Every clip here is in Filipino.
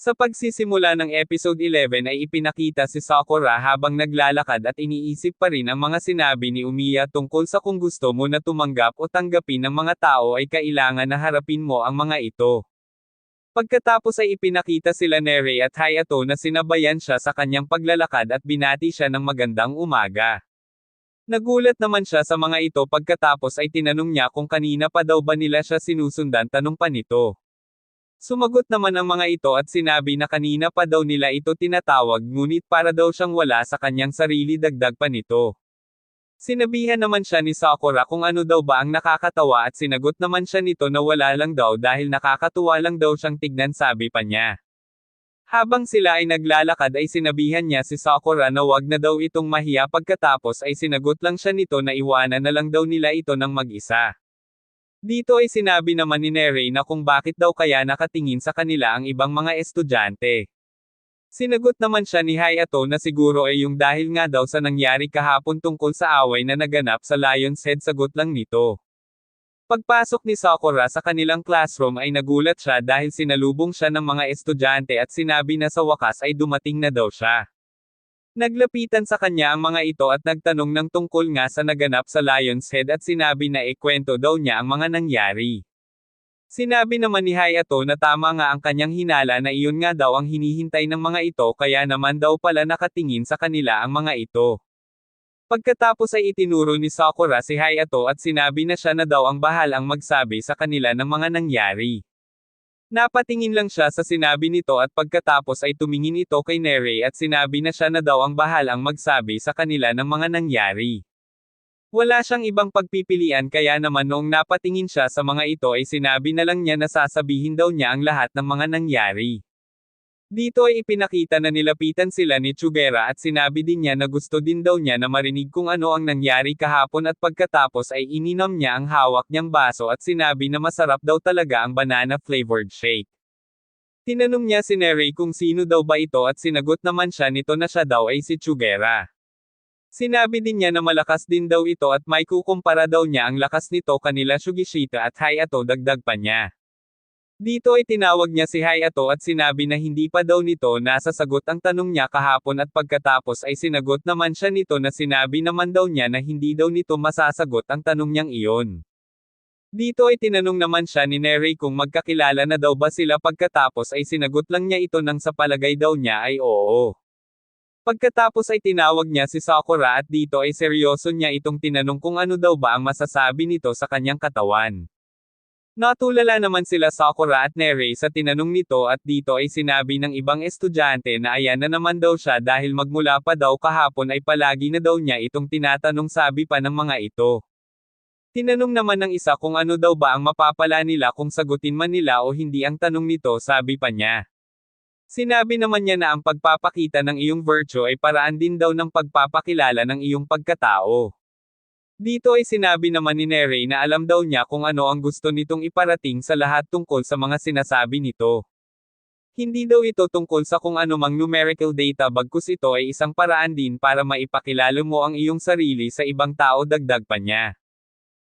Sa pagsisimula ng episode 11 ay ipinakita si Sakura habang naglalakad at iniisip pa rin ang mga sinabi ni Umiya tungkol sa kung gusto mo na tumanggap o tanggapin ng mga tao ay kailangan na harapin mo ang mga ito. Pagkatapos ay ipinakita sila Nere at Hayato na sinabayan siya sa kanyang paglalakad at binati siya ng magandang umaga. Nagulat naman siya sa mga ito pagkatapos ay tinanong niya kung kanina pa daw ba nila siya sinusundan, tanong pa nito. Sumagot naman ang mga ito at sinabi na kanina pa daw nila ito tinatawag ngunit para daw siyang wala sa kanyang sarili, dagdag pa nito. Sinabihan naman siya ni Sakura kung ano daw ba ang nakakatawa at sinagot naman siya nito na wala lang daw dahil nakakatuwa lang daw siyang tignan, sabi pa niya. Habang sila ay naglalakad ay sinabihan niya si Sakura na wag na daw itong mahiya, pagkatapos ay sinagot lang siya nito na iwanan na lang daw nila ito ng mag-isa. Dito ay sinabi naman ni Nere na kung bakit daw kaya nakatingin sa kanila ang ibang mga estudyante. Sinagot naman siya ni Hayato na siguro ay yung dahil nga daw sa nangyari kahapon tungkol sa away na naganap sa Lion's Head, sagot lang nito. Pagpasok ni Sakura sa kanilang classroom ay nagulat siya dahil sinalubong siya ng mga estudyante at sinabi na sa wakas ay dumating na daw siya. Naglapitan sa kanya ang mga ito at nagtanong ng tungkol nga sa naganap sa Lion's Head at sinabi na ikwento daw niya ang mga nangyari. Sinabi naman ni Hayato na tama nga ang kanyang hinala na iyon nga daw ang hinihintay ng mga ito kaya naman daw pala nakatingin sa kanila ang mga ito. Pagkatapos ay itinuro ni Sakura si Hayato at sinabi na siya na daw ang bahalang magsabi sa kanila ng mga nangyari. Napatingin lang siya sa sinabi nito at pagkatapos ay tumingin ito kay Nere at sinabi na siya na daw ang bahalang magsabi sa kanila ng mga nangyari. Wala siyang ibang pagpipilian kaya naman noong napatingin siya sa mga ito ay sinabi na lang niya na sasabihin daw niya ang lahat ng mga nangyari. Dito ay ipinakita na nilapitan sila ni Chugera at sinabi din niya na gusto din daw niya na marinig kung ano ang nangyari kahapon at pagkatapos ay ininom niya ang hawak niyang baso at sinabi na masarap daw talaga ang banana-flavored shake. Tinanong niya si Nere kung sino daw ba ito at sinagot naman siya nito na siya daw ay si Chugera. Sinabi din niya na malakas din daw ito at may kukumpara daw niya ang lakas nito kanila Shugishita at Hayato, dagdag pa niya. Dito ay tinawag niya si Hayato at sinabi na hindi pa daw nito nasasagot ang tanong niya kahapon at pagkatapos ay sinagot naman siya nito na sinabi naman daw niya na hindi daw nito masasagot ang tanong niyang iyon. Dito ay tinanong naman siya ni Nere kung magkakilala na daw ba sila, pagkatapos ay sinagot lang niya ito nang sa palagay daw niya ay oo. Pagkatapos ay tinawag niya si Sakura at dito ay seryoso niya itong tinanong kung ano daw ba ang masasabi nito sa kanyang katawan. Natulala naman sila Sakura at Nere sa tinanong nito at dito ay sinabi ng ibang estudyante na ayan na naman daw siya dahil magmula pa daw kahapon ay palagi na daw niya itong tinatanong, sabi pa ng mga ito. Tinanong naman ng isa kung ano daw ba ang mapapala nila kung sagutin man nila o hindi ang tanong nito, sabi pa niya. Sinabi naman niya na ang pagpapakita ng iyong virtue ay paraan din daw ng pagpapakilala ng iyong pagkatao. Dito ay sinabi naman ni Nere na alam daw niya kung ano ang gusto nitong iparating sa lahat tungkol sa mga sinasabi nito. Hindi daw ito tungkol sa kung anumang numerical data, bagkus ito ay isang paraan din para maipakilala mo ang iyong sarili sa ibang tao, dagdag pa niya.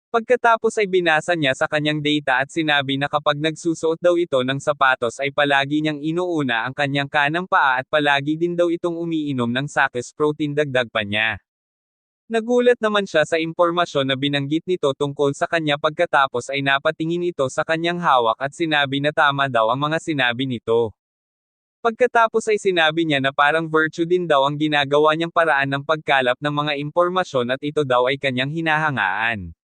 Pagkatapos ay binasa niya sa kanyang data at sinabi na kapag nagsusuot daw ito ng sapatos ay palagi niyang inuuna ang kanyang kanang paa at palagi din daw itong umiinom ng Sakes protein, dagdag pa niya. Nagulat naman siya sa impormasyon na binanggit nito tungkol sa kanya, pagkatapos ay napatingin ito sa kanyang hawak at sinabi na tama daw ang mga sinabi nito. Pagkatapos ay sinabi niya na parang virtue din daw ang ginagawa niyang paraan ng pagkalap ng mga impormasyon at ito daw ay kanyang hinahangaan.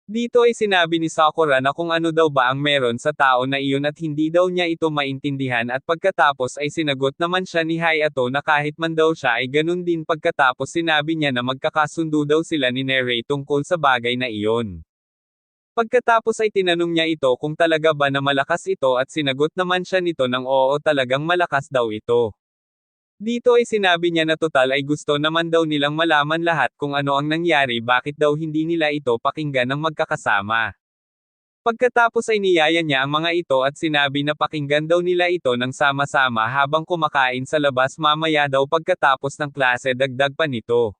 Dito ay sinabi ni Sakura na kung ano daw ba ang meron sa tao na iyon at hindi daw niya ito maintindihan at pagkatapos ay sinagot naman siya ni Hayato na kahit man daw siya ay ganun din, pagkatapos sinabi niya na magkakasundo daw sila ni Nere tungkol sa bagay na iyon. Pagkatapos ay tinanong niya ito kung talaga ba na malakas ito at sinagot naman siya nito ng oo, talagang malakas daw ito. Dito ay sinabi niya na total ay gusto naman daw nilang malaman lahat kung ano ang nangyari, bakit daw hindi nila ito pakinggan ng magkakasama. Pagkatapos ay niyaya niya ang mga ito at sinabi na pakinggan daw nila ito ng sama-sama habang kumakain sa labas mamaya daw pagkatapos ng klase, dagdag pa nito.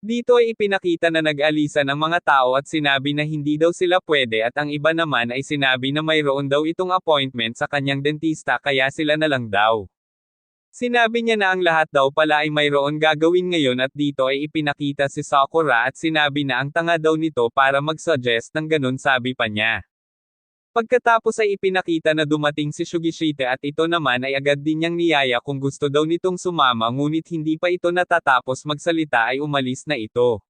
Dito ay ipinakita na nag-alisan ang mga tao at sinabi na hindi daw sila pwede at ang iba naman ay sinabi na mayroon daw itong appointment sa kanyang dentista kaya sila na lang daw. Sinabi niya na ang lahat daw pala ay mayroon gagawin ngayon at dito ay ipinakita si Sakura at sinabi na ang tanga daw nito para mag-suggest ng ganun sabi pa niya. Pagkatapos ay ipinakita na dumating si Shugishita at ito naman ay agad din niyang niyaya kung gusto daw nitong sumama ngunit hindi pa ito natatapos magsalita ay umalis na ito.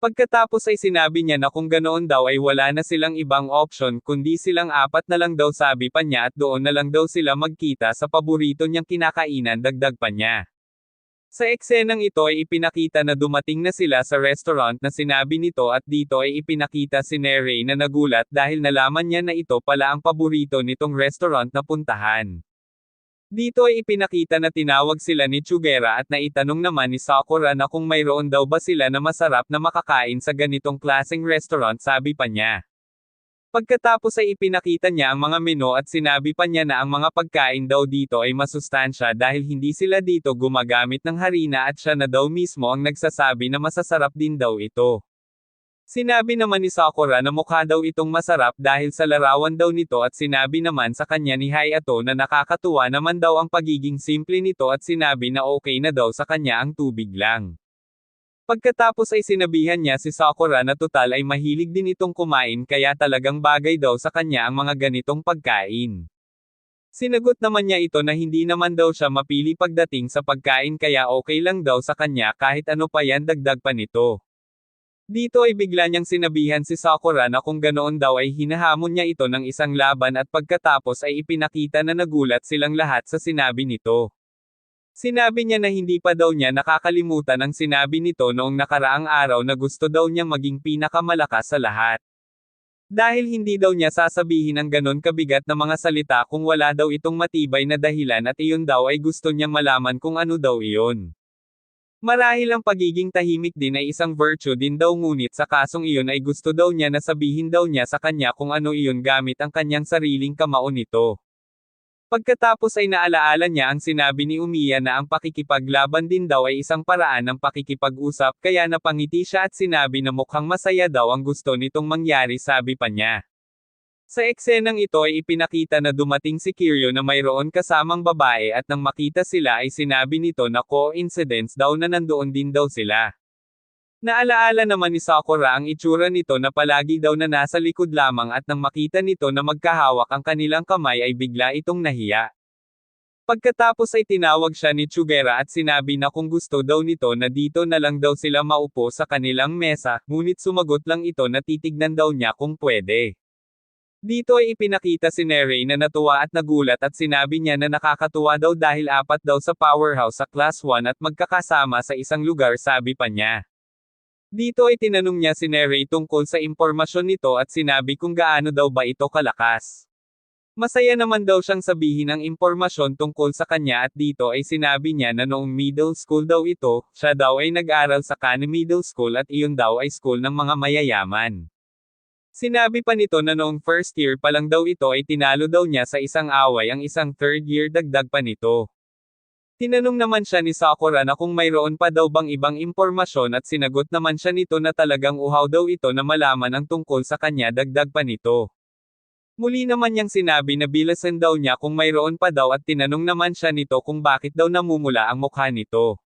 Pagkatapos ay sinabi niya na kung ganoon daw ay wala na silang ibang option kundi silang apat na lang daw sabi pa niya at doon na lang daw sila magkita sa paborito niyang kinakainan dagdag pa niya. Sa eksenang ito ay ipinakita na dumating na sila sa restaurant na sinabi nito at dito ay ipinakita si Nerei na nagulat dahil nalaman niya na ito pala ang paborito nitong restaurant na puntahan. Dito ay ipinakita na tinawag sila ni Chugera at naitanong naman ni Sakura na kung mayroon daw ba sila na masarap na makakain sa ganitong klaseng restaurant sabi pa niya. Pagkatapos ay ipinakita niya ang mga menu at sinabi pa niya na ang mga pagkain daw dito ay masustansya dahil hindi sila dito gumagamit ng harina at siya na daw mismo ang nagsasabi na masasarap din daw ito. Sinabi naman ni Sakura na mukha daw itong masarap dahil sa larawan daw nito at sinabi naman sa kanya ni Hayato na nakakatuwa naman daw ang pagiging simple nito at sinabi na okay na daw sa kanya ang tubig lang. Pagkatapos ay sinabihan niya si Sakura na total ay mahilig din itong kumain kaya talagang bagay daw sa kanya ang mga ganitong pagkain. Sinagot naman niya ito na hindi naman daw siya mapili pagdating sa pagkain kaya okay lang daw sa kanya kahit ano pa yan dagdag pa nito. Dito ay bigla niyang sinabihan si Sakura na kung ganoon daw ay hinahamon niya ito ng isang laban at pagkatapos ay ipinakita na nagulat silang lahat sa sinabi nito. Sinabi niya na hindi pa daw niya nakakalimutan ang sinabi nito noong nakaraang araw na gusto daw niyang maging pinakamalakas sa lahat. Dahil hindi daw niya sasabihin ang ganon kabigat na mga salita kung wala daw itong matibay na dahilan at iyon daw ay gusto niyang malaman kung ano daw iyon. Marahil ang pagiging tahimik din ay isang virtue din daw ngunit sa kasong iyon ay gusto daw niya na sabihin daw niya sa kanya kung ano iyon gamit ang kanyang sariling kamao nito. Pagkatapos ay naalaala niya ang sinabi ni Umiya na ang pakikipaglaban din daw ay isang paraan ng pakikipag-usap kaya napangiti siya at sinabi na mukhang masaya daw ang gusto nitong mangyari sabi pa niya. Sa eksenang ito ay ipinakita na dumating si Kiryu na mayroon kasamang babae at nang makita sila ay sinabi nito na coincidence daw na nandoon din daw sila. Naalaala naman ni Sakura ang itsura nito na palagi daw na nasa likod lamang at nang makita nito na magkahawak ang kanilang kamay ay bigla itong nahiya. Pagkatapos ay tinawag siya ni Chugera at sinabi na kung gusto daw nito na dito na lang daw sila maupo sa kanilang mesa, ngunit sumagot lang ito na titignan daw niya kung pwede. Dito ay ipinakita si Nerei na natuwa at nagulat at sinabi niya na nakakatuwa daw dahil apat daw sa powerhouse sa class 1 at magkakasama sa isang lugar sabi pa niya. Dito ay tinanong niya si Nerei tungkol sa impormasyon nito at sinabi kung gaano daw ba ito kalakas. Masaya naman daw siyang sabihin ang impormasyon tungkol sa kanya at dito ay sinabi niya na noong middle school daw ito, siya daw ay nag-aral sa Kane Middle School at iyon daw ay school ng mga mayayaman. Sinabi pa nito na noong first year pa lang daw ito ay tinalo daw niya sa isang away ang isang third year dagdag pa nito. Tinanong naman siya ni Sakura na kung mayroon pa daw bang ibang impormasyon at sinagot naman siya nito na talagang uhaw daw ito na malaman ang tungkol sa kanya dagdag pa nito. Muli naman niyang sinabi na bilasan daw niya kung mayroon pa daw at tinanong naman siya nito kung bakit daw namumula ang mukha nito.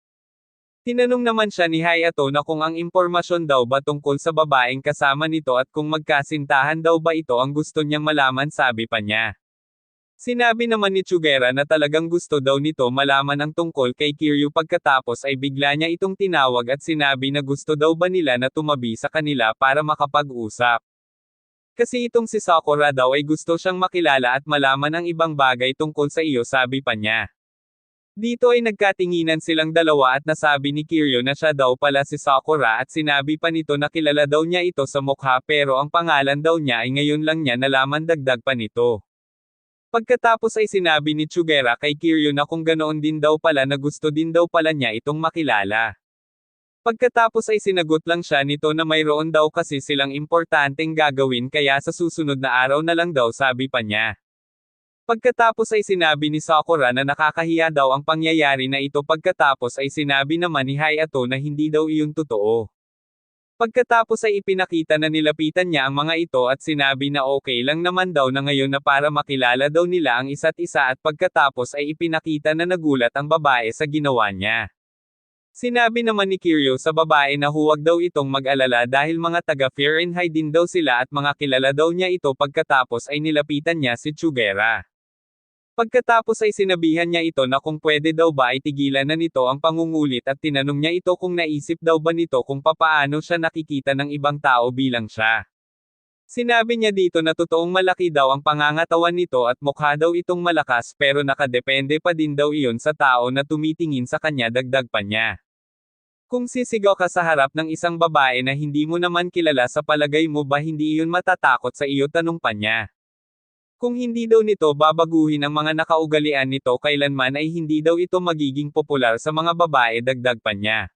Tinanong naman siya ni Hayato na kung ang impormasyon daw ba tungkol sa babaeng kasama nito at kung magkasintahan daw ba ito ang gusto niyang malaman sabi pa niya. Sinabi naman ni Chugera na talagang gusto daw nito malaman ang tungkol kay Kiryu pagkatapos ay bigla niya itong tinawag at sinabi na gusto daw ba nila na tumabi sa kanila para makapag-usap. Kasi itong si Sakura daw ay gusto siyang makilala at malaman ang ibang bagay tungkol sa iyo sabi pa niya. Dito ay nagkatinginan silang dalawa at nasabi ni Kiryu na siya daw pala si Sakura at sinabi pa nito na kilala daw niya ito sa mukha pero ang pangalan daw niya ay ngayon lang niya nalaman dagdag pa nito. Pagkatapos ay sinabi ni Chugera kay Kiryu na kung ganoon din daw pala na gusto din daw pala niya itong makilala. Pagkatapos ay sinagot lang siya nito na mayroon daw kasi silang importanteng gagawin kaya sa susunod na araw na lang daw sabi pa niya. Pagkatapos ay sinabi ni Sakura na nakakahiya daw ang pangyayari na ito, pagkatapos ay sinabi naman ni Hayato na hindi daw iyon totoo. Pagkatapos ay ipinakita na nilapitan niya ang mga ito at sinabi na okay lang naman daw na ngayon na para makilala daw nila ang isa't isa, at pagkatapos ay ipinakita na nagulat ang babae sa ginawa niya. Sinabi naman ni Kiryu sa babae na huwag daw itong mag-alala dahil mga taga Fahrenheit din daw sila at mga kilala daw niya ito, pagkatapos ay nilapitan niya si Chugera. Pagkatapos ay sinabihan niya ito na kung pwede daw ba ay tigilan na nito ang pangungulit, at tinanong niya ito kung naisip daw ba nito kung papaano siya nakikita ng ibang tao bilang siya. Sinabi niya dito na totoong malaki daw ang pangangatawan nito at mukha daw itong malakas, pero nakadepende pa din daw iyon sa tao na tumitingin sa kanya, dagdag pa niya. Kung sisigaw ka sa harap ng isang babae na hindi mo naman kilala, sa palagay mo ba hindi iyon matatakot sa iyo, tanong pa niya. Kung hindi daw nito babaguhin ang mga nakaugalian nito kailanman ay hindi daw ito magiging popular sa mga babae, dagdag pa niya.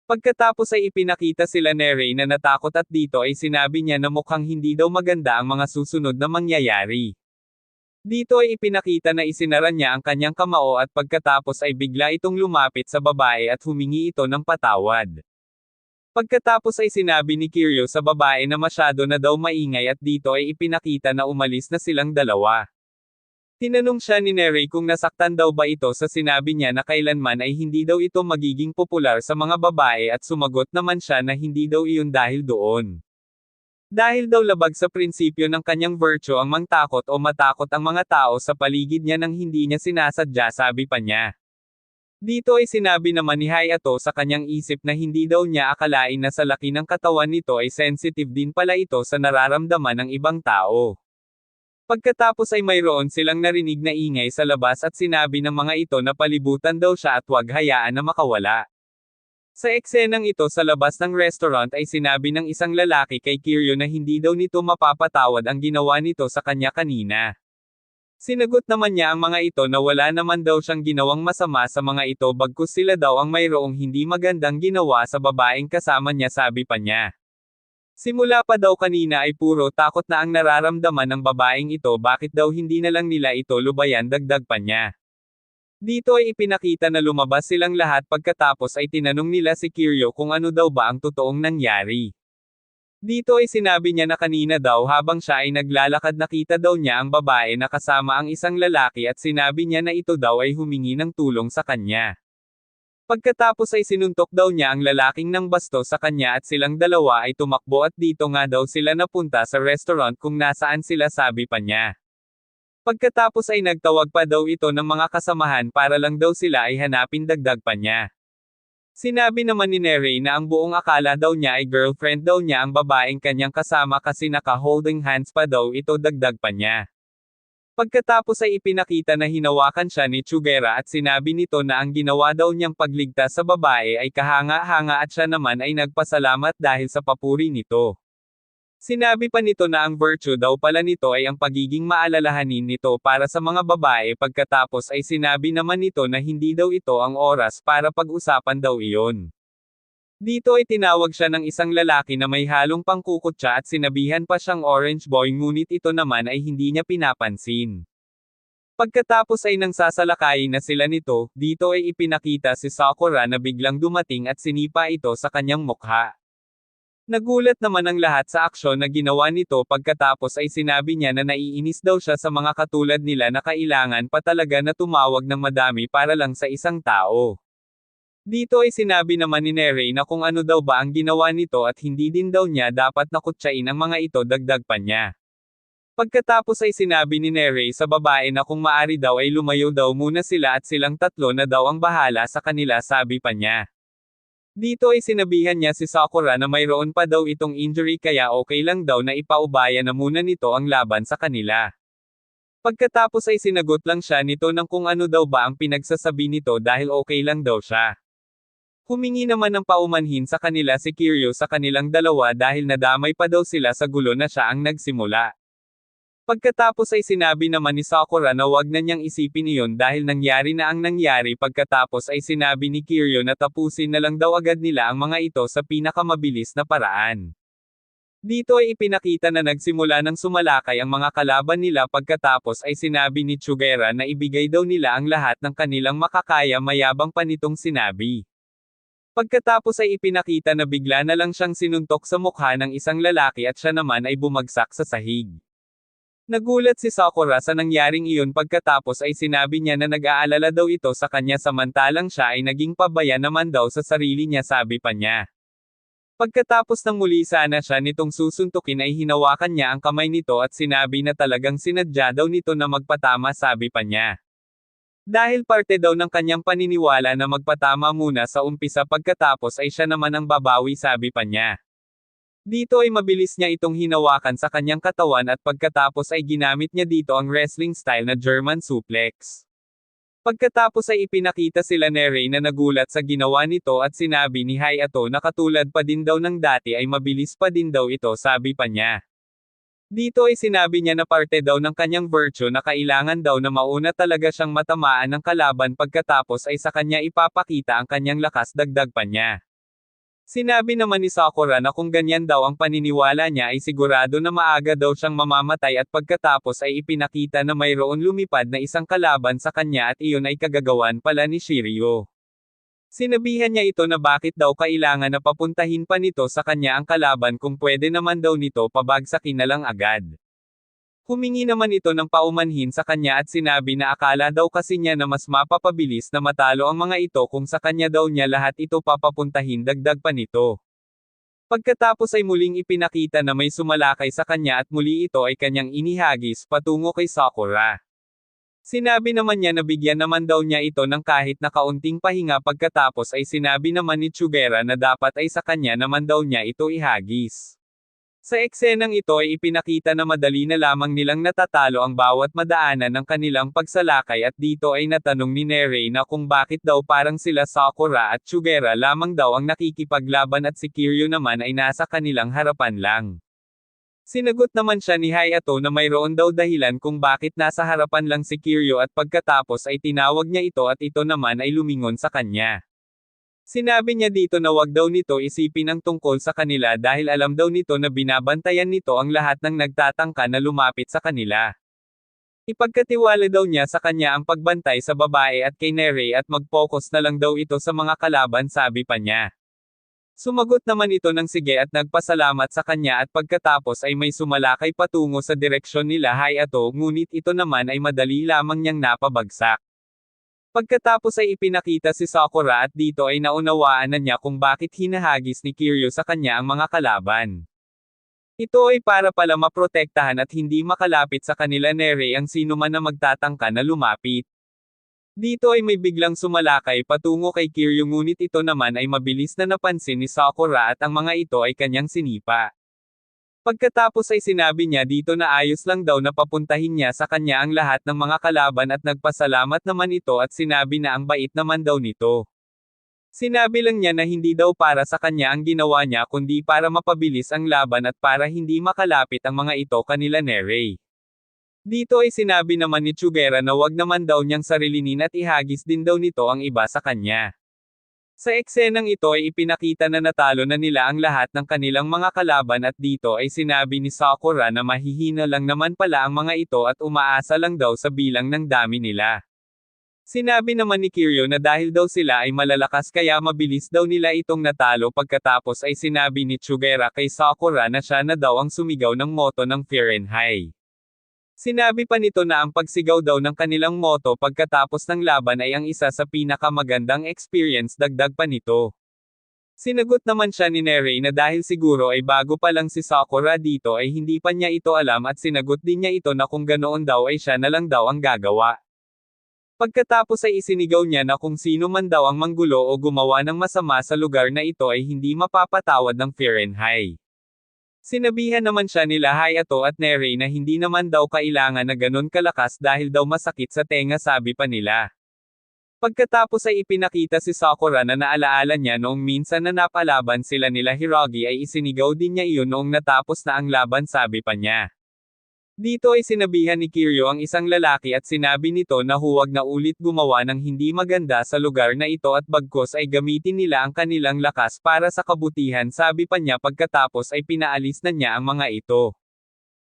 Pagkatapos ay ipinakita sila ni Rey na natakot, at dito ay sinabi niya na mukhang hindi daw maganda ang mga susunod na mangyayari. Dito ay ipinakita na isinara niya ang kanyang kamao, at pagkatapos ay bigla itong lumapit sa babae at humingi ito ng patawad. Pagkatapos ay sinabi ni Kiryu sa babae na masyado na daw maingay, at dito ay ipinakita na umalis na silang dalawa. Tinanong siya ni Rey kung nasaktan daw ba ito sa sinabi niya na kailanman ay hindi daw ito magiging popular sa mga babae, at sumagot naman siya na hindi daw iyon dahil doon. Dahil daw labag sa prinsipyo ng kanyang virtue ang mangtakot o matakot ang mga tao sa paligid niya nang hindi niya sinasadya, sabi pa niya. Dito ay sinabi naman ni Hayato sa kanyang isip na hindi daw niya akalain na sa laki ng katawan nito ay sensitive din pala ito sa nararamdaman ng ibang tao. Pagkatapos ay mayroon silang narinig na ingay sa labas, at sinabi ng mga ito na palibutan daw siya at huwag hayaan na makawala. Sa eksenang ito sa labas ng restaurant ay sinabi ng isang lalaki kay Kiryu na hindi daw nito mapapatawad ang ginawa nito sa kanya kanina. Sinagot naman niya ang mga ito na wala naman daw siyang ginawang masama sa mga ito, bagkus sila daw ang mayroong hindi magandang ginawa sa babaeng kasama niya, sabi pa niya. Simula pa daw kanina ay puro takot na ang nararamdaman ng babaeng ito, bakit daw hindi na lang nila ito lubayan, dagdag pa niya. Dito ay ipinakita na lumabas silang lahat, pagkatapos ay tinanong nila si Kiryu kung ano daw ba ang totoong nangyari. Dito ay sinabi niya na kanina daw habang siya ay naglalakad nakita daw niya ang babae na kasama ang isang lalaki, at sinabi niya na ito daw ay humingi ng tulong sa kanya. Pagkatapos ay sinuntok daw niya ang lalaking ng basto sa kanya at silang dalawa ay tumakbo, at dito nga daw sila napunta sa restaurant kung nasaan sila, sabi pa niya. Pagkatapos ay nagtawag pa daw ito ng mga kasamahan para lang daw sila ay hanapin, dagdag pa niya. Sinabi naman ni Rey na ang buong akala daw niya ay girlfriend daw niya ang babaeng kanyang kasama kasi naka-holding hands pa daw ito, dagdag pa niya. Pagkatapos ay ipinakita na hinawakan siya ni Chugera at sinabi nito na ang ginawa daw niyang pagligtas sa babae ay kahanga-hanga, at siya naman ay nagpasalamat dahil sa papuri nito. Sinabi pa nito na ang virtue daw pala nito ay ang pagiging maalalahanin nito para sa mga babae, pagkatapos ay sinabi naman nito na hindi daw ito ang oras para pag-usapan daw iyon. Dito ay tinawag siya ng isang lalaki na may halong pangkukutsa at sinabihan pa siyang orange boy, ngunit ito naman ay hindi niya pinapansin. Pagkatapos ay nang sasalakayin na sila nito, dito ay ipinakita si Sakura na biglang dumating at sinipa ito sa kanyang mukha. Nagulat naman ang lahat sa aksyon na ginawa nito, pagkatapos ay sinabi niya na naiinis daw siya sa mga katulad nila na kailangan pa talaga na tumawag ng madami para lang sa isang tao. Dito ay sinabi naman ni Rey na kung ano daw ba ang ginawa nito at hindi din daw niya dapat nakutsain ang mga ito, dagdag pa niya. Pagkatapos ay sinabi ni Rey sa babae na kung maari daw ay lumayo daw muna sila at silang tatlo na daw ang bahala sa kanila, sabi pa niya. Dito ay sinabihan niya si Sakura na mayroon pa daw itong injury kaya okay lang daw na ipaubaya na muna nito ang laban sa kanila. Pagkatapos ay sinagot lang siya nito ng kung ano daw ba ang pinagsasabi nito dahil okay lang daw siya. Humingi naman ng paumanhin sa kanila si Kiryu sa kanilang dalawa dahil nadamay pa daw sila sa gulo na siya ang nagsimula. Pagkatapos ay sinabi naman ni Sakura na wag na niyang isipin iyon dahil nangyari na ang nangyari, pagkatapos ay sinabi ni Kiryu na tapusin na lang daw agad nila ang mga ito sa pinakamabilis na paraan. Dito ay ipinakita na nagsimula ng sumalakay ang mga kalaban nila pagkatapos ay sinabi ni Chugera na ibigay daw nila ang lahat ng kanilang makakaya, mayabang pa nitong sinabi. Pagkatapos ay ipinakita na bigla na lang siyang sinuntok sa mukha ng isang lalaki at siya naman ay bumagsak sa sahig. Nagulat si Sakura sa nangyaring iyon pagkatapos ay sinabi niya na nag-aalala daw ito sa kanya samantalang siya ay naging pabaya naman daw sa sarili niya, sabi pa niya. Pagkatapos ng muli sana siya nitong susuntukin ay hinawakan niya ang kamay nito at sinabi na talagang sinadya daw nito na magpatama, sabi pa niya. Dahil parte daw ng kanyang paniniwala na magpatama muna sa umpisa pagkatapos ay siya naman ang babawi, sabi pa niya. Dito ay mabilis niya itong hinawakan sa kanyang katawan at pagkatapos ay ginamit niya dito ang wrestling style na German suplex. Pagkatapos ay ipinakita sila ni Rey na nagulat sa ginawa nito at sinabi ni Hayato na katulad pa din daw ng dati ay mabilis pa din daw ito, sabi pa niya. Dito ay sinabi niya na parte daw ng kanyang virtue na kailangan daw na mauna talaga siyang matamaan ng kalaban pagkatapos ay sa kanya ipapakita ang kanyang lakas, dagdag pa niya. Sinabi naman ni Sakura na kung ganyan daw ang paniniwala niya ay sigurado na maaga daw siyang mamamatay at pagkatapos ay ipinakita na mayroon lumipad na isang kalaban sa kanya at iyon ay kagagawan pala ni Shiryu. Sinabihan niya ito na bakit daw kailangan na papuntahin pa nito sa kanya ang kalaban kung pwede naman daw nito pabagsakin na lang agad. Humingi naman ito ng paumanhin sa kanya at sinabi na akala daw kasi niya na mas mapapabilis na matalo ang mga ito kung sa kanya daw niya lahat ito papapuntahin, dagdag pa nito. Pagkatapos ay muling ipinakita na may sumalakay sa kanya at muli ito ay kanyang inihagis patungo kay Sakura. Sinabi naman niya na bigyan naman daw niya ito ng kahit na kaunting pahinga pagkatapos ay sinabi naman ni Chugera na dapat ay sa kanya naman daw niya ito ihagis. Sa eksenang ito ay ipinakita na madali na lamang nilang natatalo ang bawat madaanan ng kanilang pagsalakay at dito ay natanong ni Nerei na kung bakit daw parang sila Sakura at Chugera lamang daw ang nakikipaglaban at si Kiryu naman ay nasa kanilang harapan lang. Sinagot naman siya ni Hayato na mayroon daw dahilan kung bakit nasa harapan lang si Kiryu at pagkatapos ay tinawag niya ito at ito naman ay lumingon sa kanya. Sinabi niya dito na wag daw nito isipin ang tungkol sa kanila dahil alam daw nito na binabantayan nito ang lahat ng nagtatangka na lumapit sa kanila. Ipagkatiwala daw niya sa kanya ang pagbantay sa babae at kay Nerei at mag-focus na lang daw ito sa mga kalaban, sabi pa niya. Sumagot naman ito ng sige at nagpasalamat sa kanya at pagkatapos ay may sumalakay patungo sa direksyon nila Hayato, ngunit ito naman ay madali lamang niyang napabagsak. Pagkatapos ay ipinakita si Sakura at dito ay naunawaan na niya kung bakit hinahagis ni Kiryu sa kanya ang mga kalaban. Ito ay para pala maprotektahan at hindi makalapit sa kanila Nerei ang sino man na magtatangka na lumapit. Dito ay may biglang sumalakay patungo kay Kiryu ngunit ito naman ay mabilis na napansin ni Sakura at ang mga ito ay kanyang sinipa. Pagkatapos ay sinabi niya dito na ayos lang daw na papuntahin niya sa kanya ang lahat ng mga kalaban at nagpasalamat naman ito at sinabi na ang bait naman daw nito. Sinabi lang niya na hindi daw para sa kanya ang ginawa niya kundi para mapabilis ang laban at para hindi makalapit ang mga ito kanila Nerei. Dito ay sinabi naman ni Chugera na wag naman daw niyang sarilinin at ihagis din daw nito ang iba sa kanya. Sa eksenang ito ay ipinakita na natalo na nila ang lahat ng kanilang mga kalaban at dito ay sinabi ni Sakura na mahihina lang naman pala ang mga ito at umaasa lang daw sa bilang ng dami nila. Sinabi naman ni Kiryu na dahil daw sila ay malalakas kaya mabilis daw nila itong natalo pagkatapos ay sinabi ni Chugera kay Sakura na siya na daw ang sumigaw ng moto ng Fahrenheit. Sinabi pa nito na ang pagsigaw daw ng kanilang moto pagkatapos ng laban ay ang isa sa pinakamagandang experience, dagdag pa nito. Sinagot naman siya ni Nerei na dahil siguro ay bago pa lang si Sakura dito ay hindi pa niya ito alam at sinagot din niya ito na kung ganoon daw ay siya na lang daw ang gagawa. Pagkatapos ay isinigaw niya na kung sino man daw ang manggulo o gumawa ng masama sa lugar na ito ay hindi mapapatawad ng Fahrenheit. Sinabihan naman siya nila Hayato at Nerei na hindi naman daw kailangan na ganun kalakas dahil daw masakit sa tenga, sabi pa nila. Pagkatapos ay ipinakita si Sakura na naalaala niya noong minsan na napalaban sila nila Hirogi ay isinigaw din niya iyon noong natapos na ang laban, sabi pa niya. Dito ay sinabihan ni Kiryu ang isang lalaki at sinabi nito na huwag na ulit gumawa ng hindi maganda sa lugar na ito at bagkus ay gamitin nila ang kanilang lakas para sa kabutihan, sabi pa niya pagkatapos ay pinaalis na niya ang mga ito.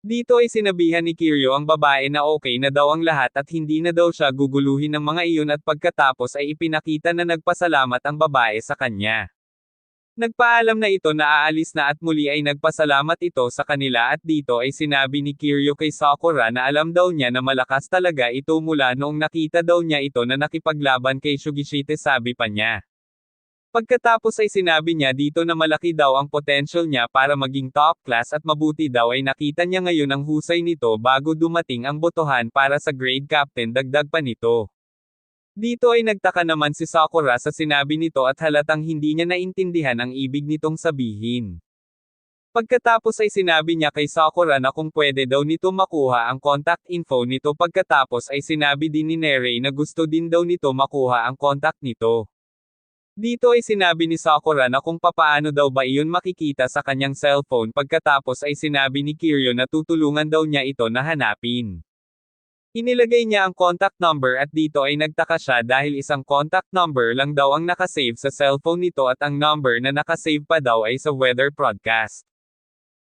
Dito ay sinabihan ni Kiryu ang babae na okay na daw ang lahat at hindi na daw siya guguluhin ng mga iyon at pagkatapos ay ipinakita na nagpasalamat ang babae sa kanya. Nagpaalam na ito na aalis na at muli ay nagpasalamat ito sa kanila at dito ay sinabi ni Kiryu kay Sakura na alam daw niya na malakas talaga ito mula noong nakita daw niya ito na nakipaglaban kay Shugishite, sabi pa niya. Pagkatapos ay sinabi niya dito na malaki daw ang potential niya para maging top class at mabuti daw ay nakita niya ngayon ang husay nito bago dumating ang botohan para sa grade captain, dagdag pa nito. Dito ay nagtaka naman si Sakura sa sinabi nito at halatang hindi niya naintindihan ang ibig nitong sabihin. Pagkatapos ay sinabi niya kay Sakura na kung pwede daw nito makuha ang contact info nito, pagkatapos ay sinabi din ni Nerei na gusto din daw nito makuha ang contact nito. Dito ay sinabi ni Sakura na kung papaano daw ba iyon makikita sa kanyang cellphone, pagkatapos ay sinabi ni Kiryu na tutulungan daw niya ito na hanapin. Inilagay niya ang contact number at dito ay nagtaka siya dahil isang contact number lang daw ang nakasave sa cellphone nito at ang number na nakasave pa daw ay sa weather broadcast.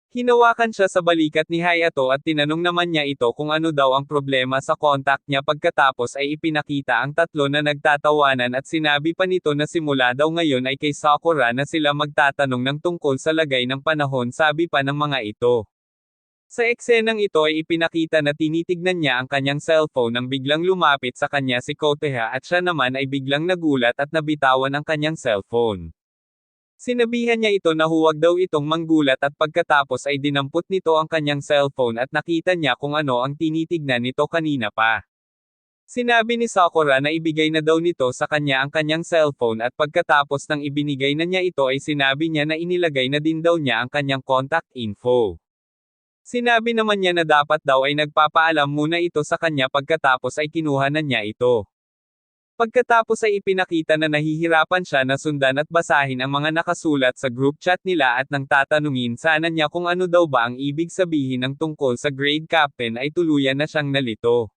Hinawakan siya sa balikat ni Hayato at tinanong naman niya ito kung ano daw ang problema sa contact niya, pagkatapos ay ipinakita ang tatlo na nagtatawanan at sinabi pa nito na simula daw ngayon ay kay Sakura na sila magtatanong ng tungkol sa lagay ng panahon, sabi pa ng mga ito. Sa eksenang ito ay ipinakita na tinitignan niya ang kanyang cellphone nang biglang lumapit sa kanya si Koteha at siya naman ay biglang nagulat at nabitawan ang kanyang cellphone. Sinabihan niya ito na huwag daw itong manggulat at pagkatapos ay dinampot nito ang kanyang cellphone at nakita niya kung ano ang tinitignan nito kanina pa. Sinabi ni Sakura na ibigay na daw nito sa kanya ang kanyang cellphone at pagkatapos ng ibinigay na niya ito ay sinabi niya na inilagay na din daw niya ang kanyang contact info. Sinabi naman niya na dapat daw ay nagpapaalam muna ito sa kanya, pagkatapos ay kinuha na niya ito. Pagkatapos ay ipinakita na nahihirapan siya na sundan at basahin ang mga nakasulat sa group chat nila at nang tatanungin sana niya kung ano daw ba ang ibig sabihin ng tungkol sa grade captain ay tuluyan na siyang nalito.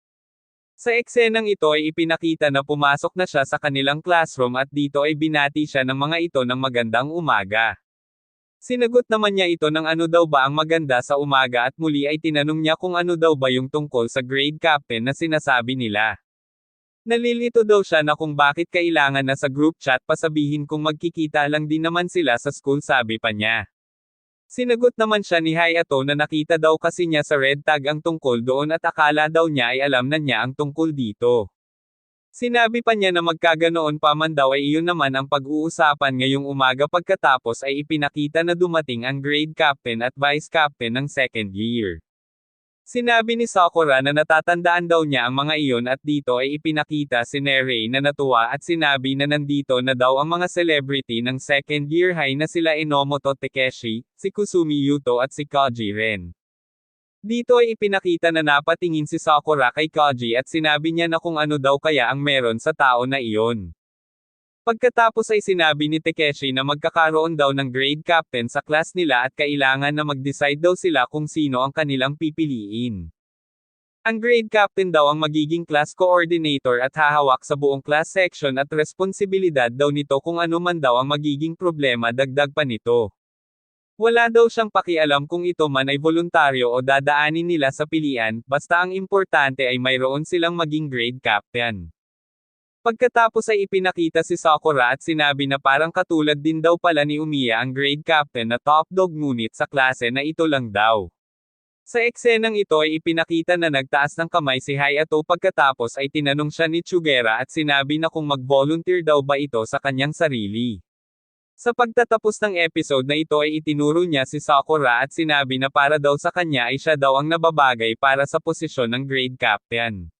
Sa eksenang ito ay ipinakita na pumasok na siya sa kanilang classroom at dito ay binati siya ng mga ito ng magandang umaga. Sinagot naman niya ito ng ano daw ba ang maganda sa umaga at muli ay tinanong niya kung ano daw ba yung tungkol sa grade captain na sinasabi nila. Nalilito daw siya na kung bakit kailangan na sa group chat pasabihin kung magkikita lang din naman sila sa school, sabi pa niya. Sinagot naman siya ni Hayato na nakita daw kasi niya sa red tag ang tungkol doon at akala daw niya ay alam na niya ang tungkol dito. Sinabi pa niya na magkaganoon pa man daw ay iyon naman ang pag-uusapan ngayong umaga, pagkatapos ay ipinakita na dumating ang grade captain at vice captain ng second year. Sinabi ni Sakura na natatandaan daw niya ang mga iyon at dito ay ipinakita si Nerei na natuwa at sinabi na nandito na daw ang mga celebrity ng second year high na sila Enomoto Takeshi, si Kusumi Yuto at si Koji Ren. Dito ay ipinakita na napatingin si Sakura kay Koji at sinabi niya na kung ano daw kaya ang meron sa tao na iyon. Pagkatapos ay sinabi ni Takeshi na magkakaroon daw ng grade captain sa class nila at kailangan na mag-decide daw sila kung sino ang kanilang pipiliin. Ang grade captain daw ang magiging class coordinator at hahawak sa buong class section at responsibilidad daw nito kung ano man daw ang magiging problema, dagdag pa nito. Wala daw siyang pakialam kung ito man ay voluntaryo o dadaanin nila sa pilian, basta ang importante ay mayroon silang maging grade captain. Pagkatapos ay ipinakita si Sakura at sinabi na parang katulad din daw pala ni Umiya ang grade captain na top dog, ngunit sa klase na ito lang daw. Sa eksenang ito ay ipinakita na nagtaas ng kamay si Hayato, pagkatapos ay tinanong siya ni Chugera at sinabi na kung mag-volunteer daw ba ito sa kanyang sarili. Sa pagtatapos ng episode na ito ay itinuro niya si Sakura at sinabi na para daw sa kanya ay siya daw ang nababagay para sa posisyon ng grade captain.